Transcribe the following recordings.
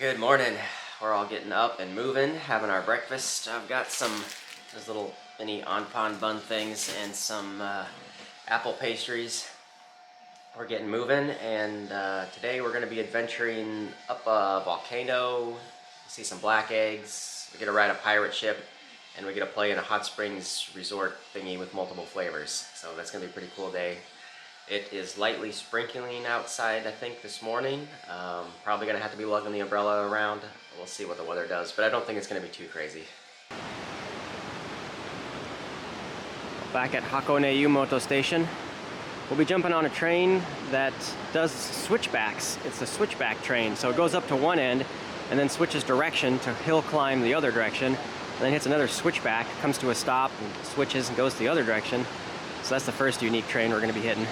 Good morning. We're all getting up and moving, having our breakfast. I've got those little mini onpan bun things and some apple pastries. We're getting moving, and today we're going to be adventuring up a volcano, see some black eggs, we get to ride a pirate ship, and we get to play in a hot springs resort thingy with multiple flavors. So that's going to be a pretty cool day. It is lightly sprinkling outside, I think, this morning. Probably going to have to be lugging the umbrella around. We'll see what the weather does, but I don't think it's going to be too crazy. Back at Hakone Yumoto station, we'll be jumping on a train that does switchbacks. It's a switchback train, so it goes up to one end and then switches direction to hill climb the other direction, and then hits another switchback, comes to a stop, and switches and goes the other direction. So that's the first unique train we're going to be hitting.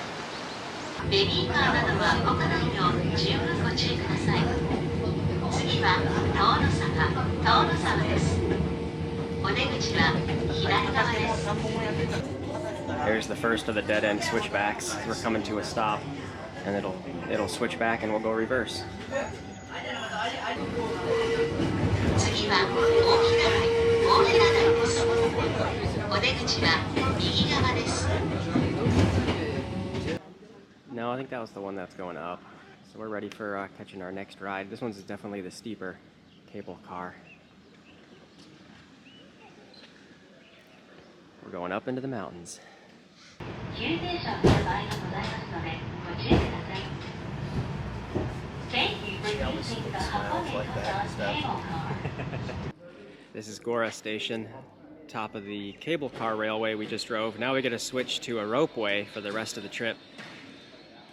Here's the first of the dead-end switchbacks. We're coming to a stop, and it'll switch back and we'll go reverse. No, I think that was the one that's going up. So we're ready for catching our next ride. This one's definitely the steeper cable car. We're going up into the mountains. This is Gora Station, top of the cable car railway we just drove. Now we get to switch to a ropeway for the rest of the trip.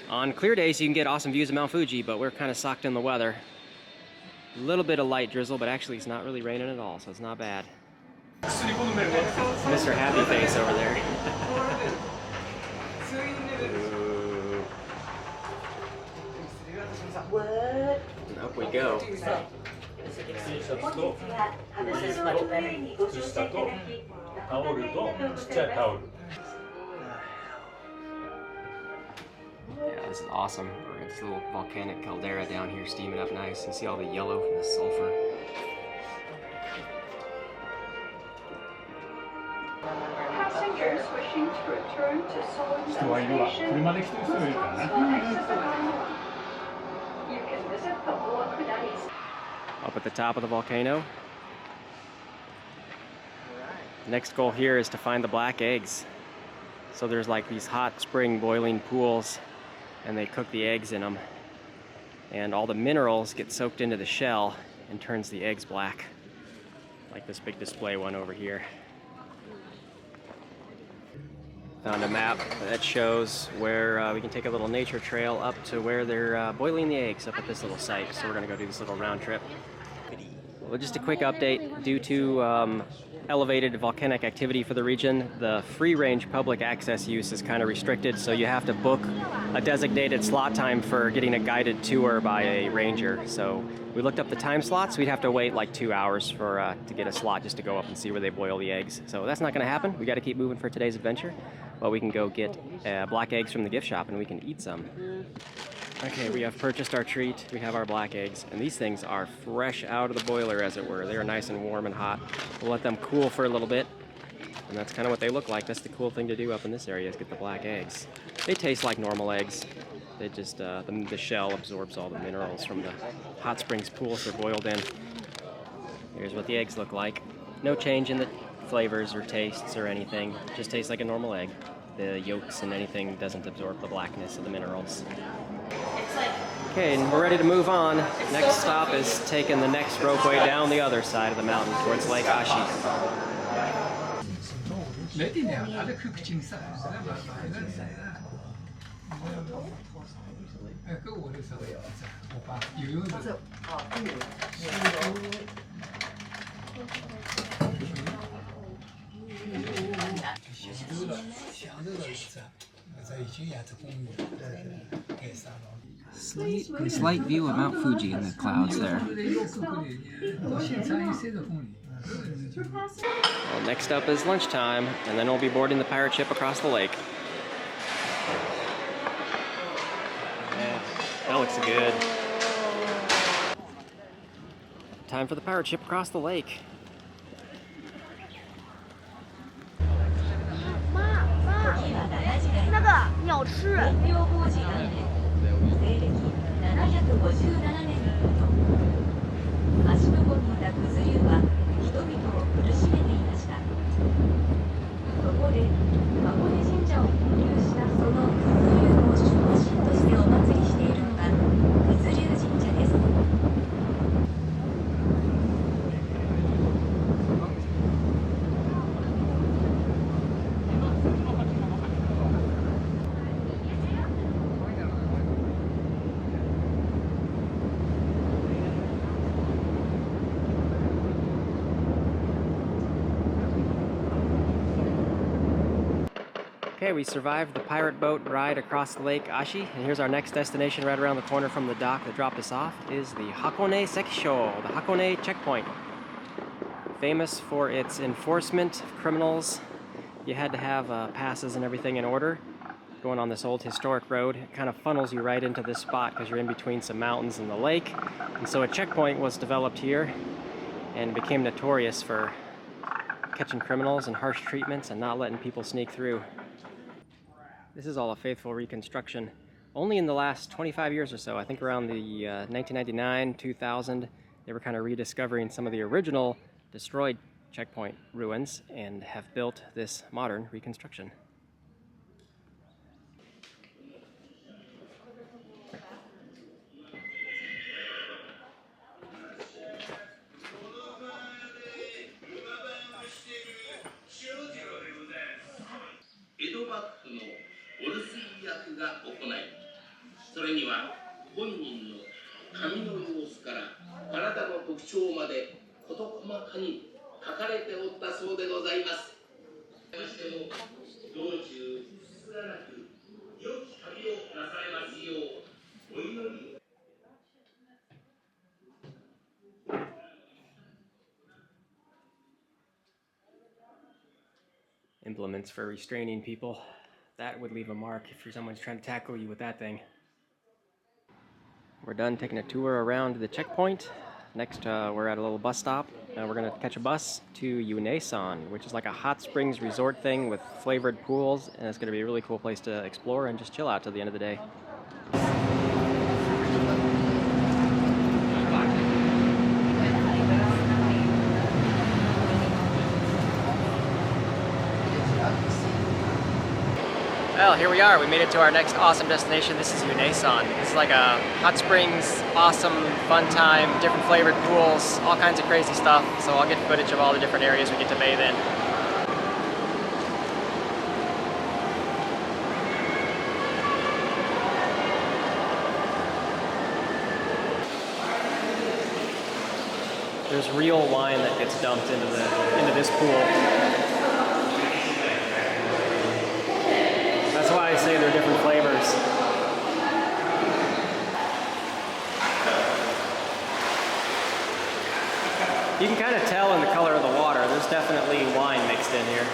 On clear days you can get awesome views of Mount Fuji, but we're kind of socked in the weather. A little bit of light drizzle, but actually it's not really raining at all, so it's not bad. Mr. Happy Face over there. And up we go. Yeah, this is awesome. We're at this little volcanic caldera down here steaming up nice. You see all the yellow from the sulfur. Passengers wishing to return to Seoul Station, you can visit the Owakudani. Up at the top of the volcano. Next goal here is to find the black eggs. So there's like these hot spring boiling pools, and they cook the eggs in them. And all the minerals get soaked into the shell and turns the eggs black. Like this big display one over here. Found a map that shows where we can take a little nature trail up to where they're boiling the eggs up at this little site. So we're gonna go do this little round trip. Well, just a quick update. Due to elevated volcanic activity for the region, the free-range public access use is kind of restricted, so you have to book a designated slot time for getting a guided tour by a ranger. So we looked up the time slots. We'd have to wait like 2 hours for to get a slot just to go up and see where they boil the eggs. So that's not going to happen. We got to keep moving for today's adventure. But we can go get black eggs from the gift shop and we can eat some. Okay, we have purchased our treat. We have our black eggs, and these things are fresh out of the boiler, as it were. They are nice and warm and hot. We'll let them cool for a little bit, and that's kind of what they look like. That's the cool thing to do up in this area, is get the black eggs. They taste like normal eggs. They just, the shell absorbs all the minerals from the hot springs pools they're boiled in. Here's what the eggs look like. No change in the flavors or tastes or anything. Just tastes like a normal egg. The yolks and anything doesn't absorb the blackness of the minerals. Okay, and we're ready to move on. Next stop is taking the next ropeway down the other side of the mountain towards Lake Ashi. Slight view of Mount Fuji in the clouds there. Well, next up is lunchtime, and then we'll be boarding the pirate ship across the lake. Yeah, that looks good. Time for the pirate ship across the lake. Okay, we survived the pirate boat ride across the lake Ashi, and here's our next destination right around the corner from the dock that dropped us off is the Hakone Sekisho, the Hakone checkpoint. Famous for its enforcement of criminals. You had to have passes and everything in order. Going on this old historic road, it kind of funnels you right into this spot because you're in between some mountains and the lake. And so a checkpoint was developed here and became notorious for catching criminals and harsh treatments and not letting people sneak through. This is all a faithful reconstruction. Only in the last 25 years or so, I think around the 1999, 2000, they were kind of rediscovering some of the original destroyed checkpoint ruins and have built this modern reconstruction. Implements for restraining people. That would leave a mark if someone's trying to tackle you with that thing. We're done taking a tour around the checkpoint. Next, we're at a little bus stop, and we're gonna catch a bus to Yunessun, which is like a hot springs resort thing with flavored pools, and it's gonna be a really cool place to explore and just chill out till the end of the day. Well, here we are. We made it to our next awesome destination. This is Yunessun. This is like a hot springs, awesome, fun time, different flavored pools, all kinds of crazy stuff. So I'll get footage of all the different areas we get to bathe in. There's real wine that gets dumped into this pool. That's why I say they're different flavors. You can kind of tell in the color of the water. There's definitely wine mixed in here.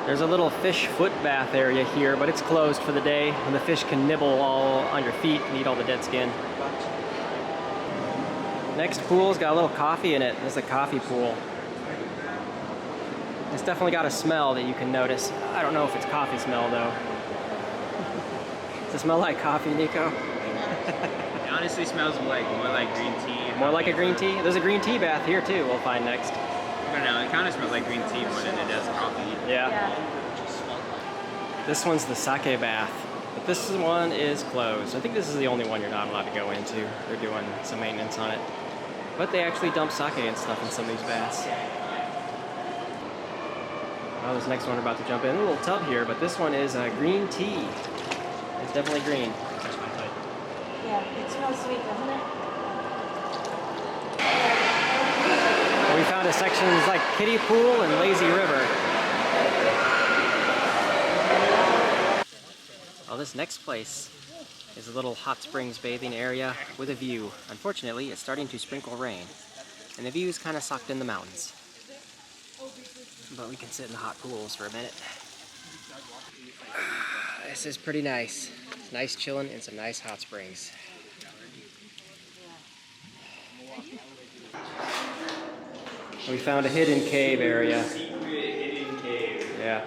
There's a little fish foot bath area here, but it's closed for the day, and the fish can nibble all on your feet and eat all the dead skin. Next pool's got a little coffee in it. This is a coffee pool. It's definitely got a smell that you can notice. I don't know if it's coffee smell though. Does it smell like coffee, Nico? It honestly smells like more like green tea. More like a green tea? There's a green tea bath here too, we'll find next. I don't know, it kind of smells like green tea more than it does coffee. Yeah. This one's the sake bath, but this one is closed. I think this is the only one you're not allowed to go into. They're doing some maintenance on it. But they actually dump sake and stuff in some of these baths. Oh, this next one we're about to jump in. A little tub here, but this one is green tea. It's definitely green. Yeah, it smells sweet, doesn't it? We found a section that's like kiddie pool and lazy river. Well, this next place is a little hot springs bathing area with a view. Unfortunately, it's starting to sprinkle rain, and the view is kind of sucked in the mountains. But we can sit in the hot pools for a minute. This is pretty nice. It's nice chilling in some nice hot springs. We found a hidden cave area. Yeah.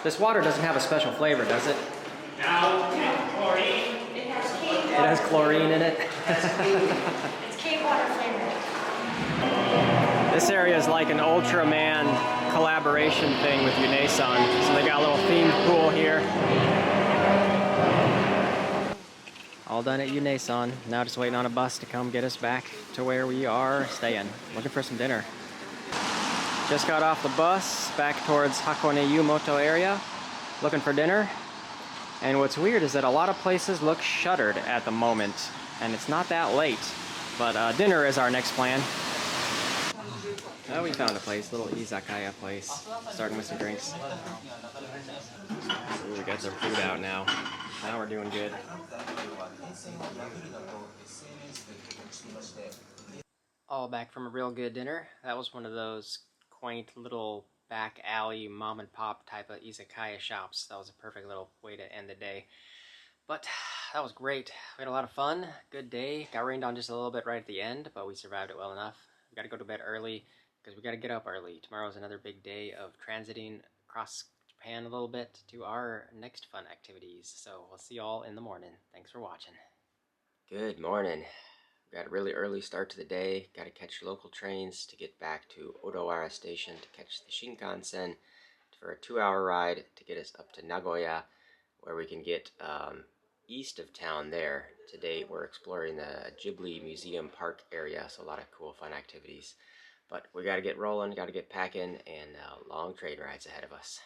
This water doesn't have a special flavor, does it? Now, chlorine. It has cave It has chlorine in it. It's cave water flavored. This area is like an Ultraman collaboration thing with Yunessun. So they got a little themed pool here. All done at Yunessun. Now just waiting on a bus to come get us back to where we are staying. Looking for some dinner. Just got off the bus back towards Hakone Yumoto area. Looking for dinner. And what's weird is that a lot of places look shuttered at the moment. And it's not that late. But dinner is our next plan. We found a place, little izakaya place. Starting with some drinks. Ooh, we got some food out now. Now we're doing good. All back from a real good dinner. That was one of those quaint little back alley mom and pop type of izakaya shops. That was a perfect little way to end the day. But that was great. We had a lot of fun. Good day. Got rained on just a little bit right at the end, but we survived it well enough. We got to go to bed early because we got to get up early. Tomorrow's another big day of transiting across Japan a little bit to our next fun activities. So we'll see you all in the morning. Thanks for watching. Good morning. We got a really early start to the day. Got to catch local trains to get back to Odawara Station to catch the Shinkansen for a 2-hour ride to get us up to Nagoya, where we can get east of town there. Today we're exploring the Ghibli Museum Park area, so a lot of cool fun activities. But we got to get rolling, got to get packing, and long train rides ahead of us.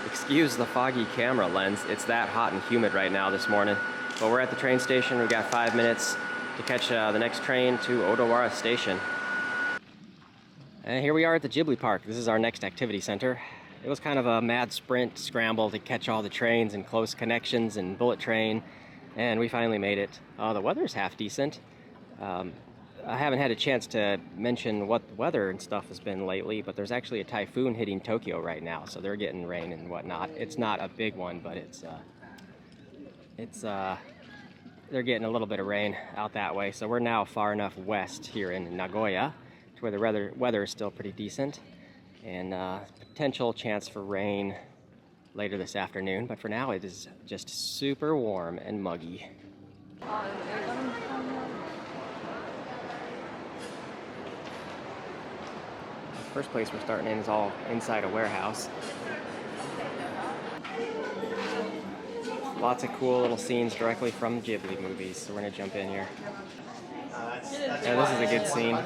Excuse the foggy camera lens. It's that hot and humid right now this morning. But we're at the train station. We've got 5 minutes to catch the next train to Odawara Station. And here we are at the Ghibli Park. This is our next activity center. It was kind of a mad sprint scramble to catch all the trains and close connections and bullet train, and we finally made it. The weather's half decent. I haven't had a chance to mention what the weather and stuff has been lately, but there's actually a typhoon hitting Tokyo right now, so they're getting rain and whatnot. It's not a big one, but they're getting a little bit of rain out that way. So we're now far enough west here in Nagoya to where the weather is still pretty decent, and potential chance for rain later this afternoon. But for now, it is just super warm and muggy. The first place we're starting in is all inside a warehouse. Lots of cool little scenes directly from Ghibli movies, so we're gonna jump in here. Yeah, this is a good scene.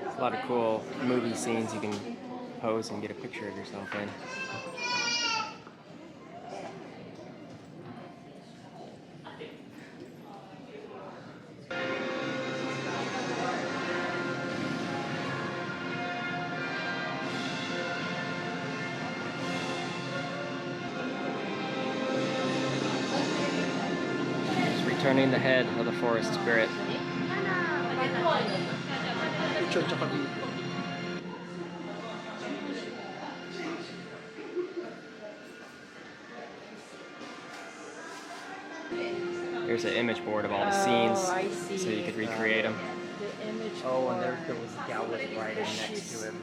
There's a lot of cool movie scenes you can pose and get a picture of yourself in. Just returning the head of the forest spirit. Here's an image board of all the scenes, so you could recreate them. The image Oh, and there was a gal with writing next to him.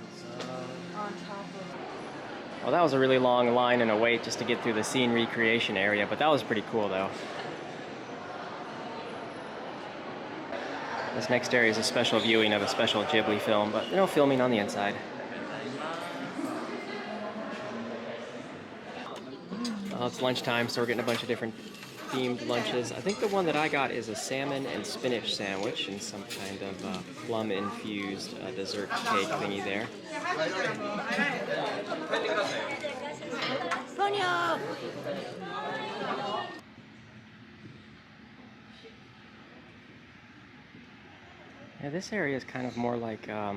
on top of. Well, that was a really long line and a wait just to get through the scene recreation area, but that was pretty cool though. This next area is a special viewing of a special Ghibli film, but no filming on the inside. Well, it's lunchtime, so we're getting a bunch of different themed lunches. I think the one that I got is a salmon and spinach sandwich and some kind of plum-infused dessert cake thingy there. Yeah, this area is kind of more like a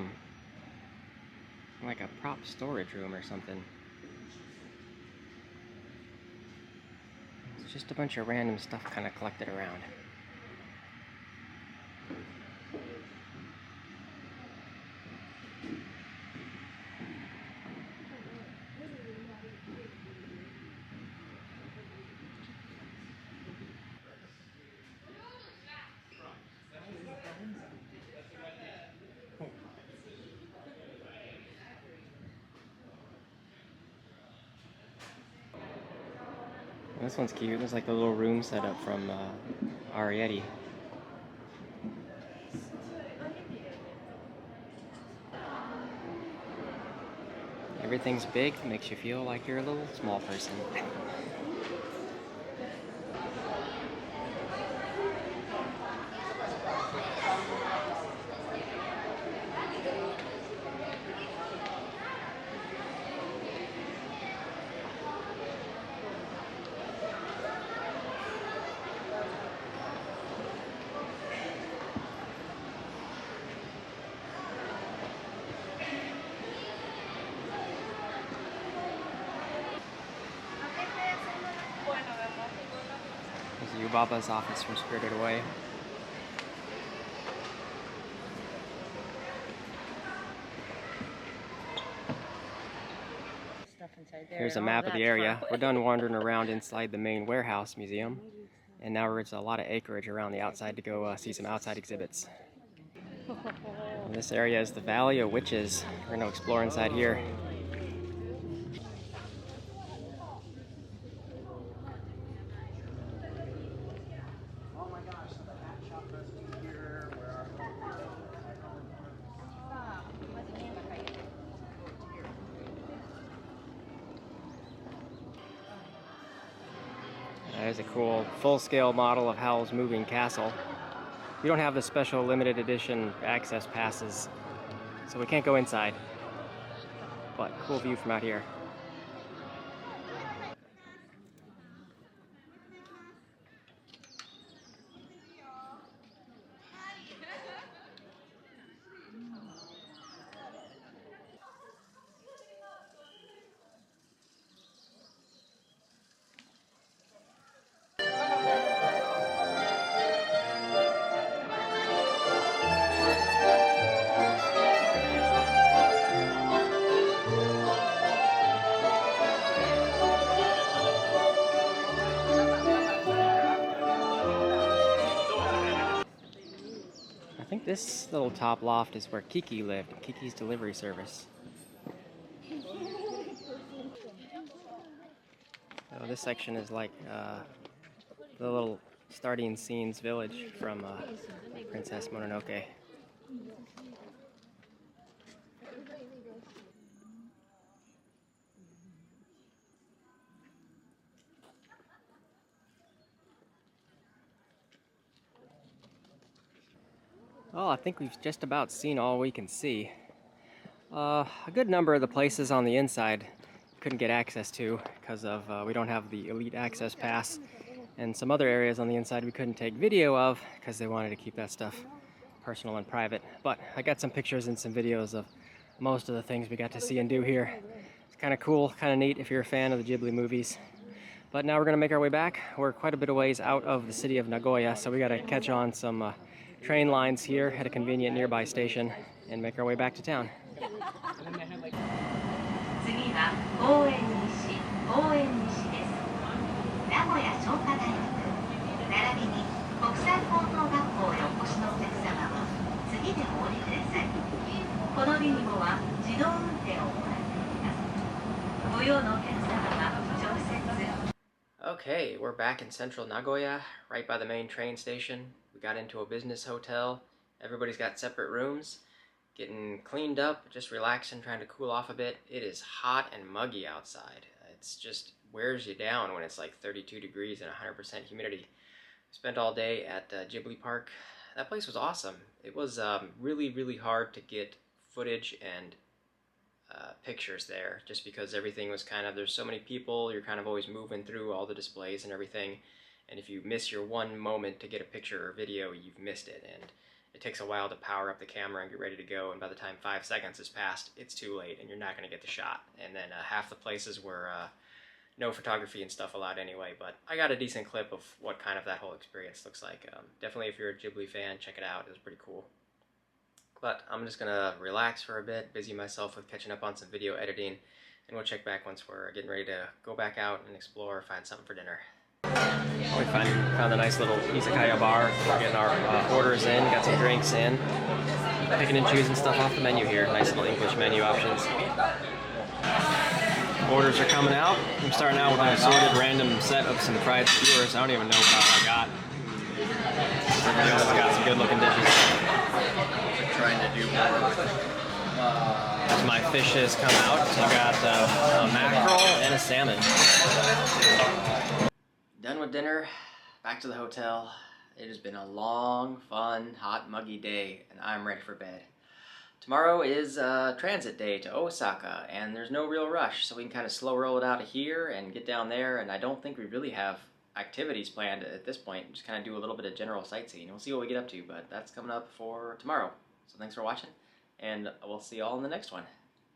prop storage room or something. It's just a bunch of random stuff kind of collected around. This one's cute. There's like the little room set up from Arietti. Everything's big, makes you feel like you're a little small person. There's Yubaba's office from Spirited Away. Here's a map of the area. We're done wandering around inside the main warehouse museum, and now there's a lot of acreage around the outside to go see some outside exhibits. And this area is the Valley of Witches. We're going to explore inside here. There's a cool full-scale model of Howl's Moving Castle. We don't have the special limited edition access passes, so we can't go inside. But cool view from out here. I think this little top loft is where Kiki lived, Kiki's delivery service. So this section is like the little starting scenes village from Princess Mononoke. Well, I think we've just about seen all we can see. A good number of the places on the inside couldn't get access to because of we don't have the Elite Access Pass, and some other areas on the inside we couldn't take video of because they wanted to keep that stuff personal and private. But I got some pictures and some videos of most of the things we got to see and do here. It's kind of cool, kind of neat if you're a fan of the Ghibli movies. But now we're going to make our way back. We're quite a bit of ways out of the city of Nagoya, so we got to catch on some train lines here at a convenient nearby station and make our way back to town. Okay, we're back in central Nagoya, right by the main train station. We got into a business hotel. Everybody's got separate rooms. Getting cleaned up, just relaxing, trying to cool off a bit. It is hot and muggy outside. It's just wears you down when it's like 32 degrees and 100% humidity. Spent all day at Ghibli Park. That place was awesome. It was really, really hard to get footage and pictures there, just because everything was kind of, there's so many people, you're kind of always moving through all the displays and everything, and if you miss your one moment to get a picture or video, you've missed it, and it takes a while to power up the camera and get ready to go, and by the time 5 seconds has passed, it's too late and you're not going to get the shot. And then half the places were no photography and stuff allowed anyway, but I got a decent clip of what kind of that whole experience looks like. Definitely if you're a Ghibli fan, check it out, it was pretty cool. But I'm just gonna relax for a bit, busy myself with catching up on some video editing, and we'll check back once we're getting ready to go back out and explore, find something for dinner. We found a nice little izakaya bar. We're getting our orders in, got some drinks in, picking and choosing stuff off the menu here. Nice little English menu options. Orders are coming out. I'm starting out with an assorted random set of some fried skewers. I don't even know what all I got. Everybody else has got some good looking dishes. Trying to do more. As my fishes come out, I got a mackerel and a salmon. Done with dinner, back to the hotel. It has been a long, fun, hot, muggy day, and I'm ready for bed. Tomorrow is transit day to Osaka, and there's no real rush, so we can kind of slow roll it out of here and get down there, and I don't think we really have activities planned at this point. Just kind of do a little bit of general sightseeing. We'll see what we get up to, but that's coming up for tomorrow. So thanks for watching, and we'll see you all in the next one.